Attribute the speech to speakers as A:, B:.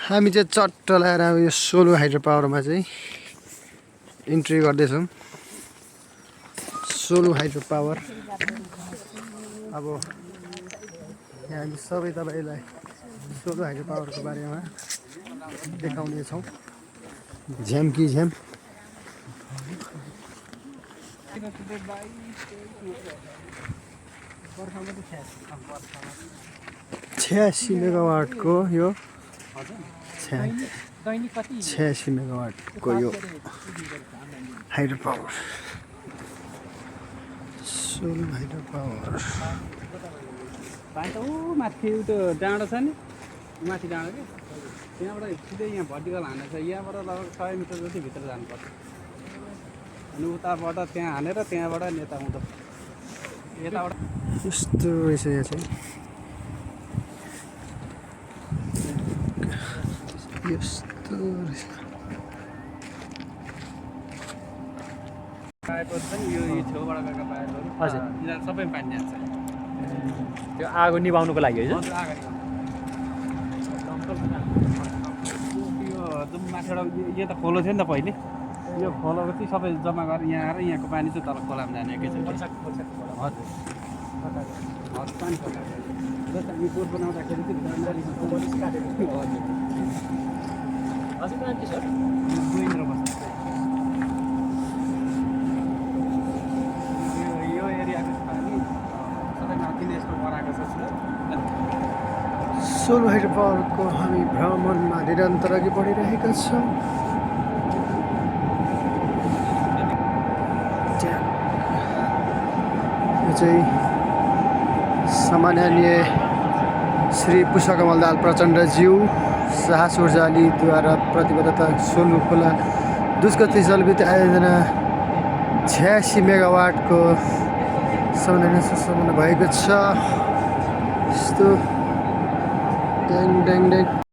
A: हामी चाहिँ चट्ट लगाएर अब यो सोलो हाइड्रो पावरमा चाहिँ इन्ट्री गर्दैछौँ। सोलो हाइड्रो पावर अब यहाँ हामी सबै तपाईँलाई सोलो हाइड्रो पावरको बारेमा देखाउनेछौँ। झ्याम कि झ्याम। 86 मेगावाटको यो 86 मेगावाटको यो hydro power, solo hydro power.
B: माथि त्यो डाँडो छ नि, माथि डाँडो कि त्यहाँबाट सिधै यहाँ भर्टिकल हान्ने छ। यहाँबाट लगभग 100 मिटर जति भित्र जानुपर्छ अनि उताबाट त्यहाँ हानेर त्यहाँबाट यता आउँछ। यताबाट
A: यस्तो रहेछ यहाँ चाहिँ। यस्तो रहेछ।
B: पाइपहरू छ नि, यो छेउबाट गएका पाइपहरू
C: हजुर
B: यिनीहरू सबै पानी जान्छ।
C: त्यो आगो निभाउनुको लागि है।
B: यो जुन माथिबाट यो त खोलो थियो नि त पहिले, यो खोलोको चाहिँ सबै जम्मा गरेर यहाँ आएर यहाँको पानी चाहिँ तल खोलामा जाने एकैचोटि। हजुर पानी जस्तै हामी बोट बनाउँदाखेरि चाहिँ गोइन्द्र बस्छ। यो एरियाको पानी सबै माथि नै यस्तो बनाएको छ।
A: सोलो हाइड्रो पावरको हामी भ्रमणमा निरन्तर अघि बढिरहेका छौँ। यो चाहिँ सम्माननीय श्री पुष्पकमल दाहाल प्रचण्डज्यू साहस ऊर्जालीद्वारा प्रतिबद्धता सोलु खोला दुष्गति जलविद्युत आयोजना 86 मेगावाटको सम्बन्ध भएको छ। यस्तो ड्याङ ड्याङ ड्याङ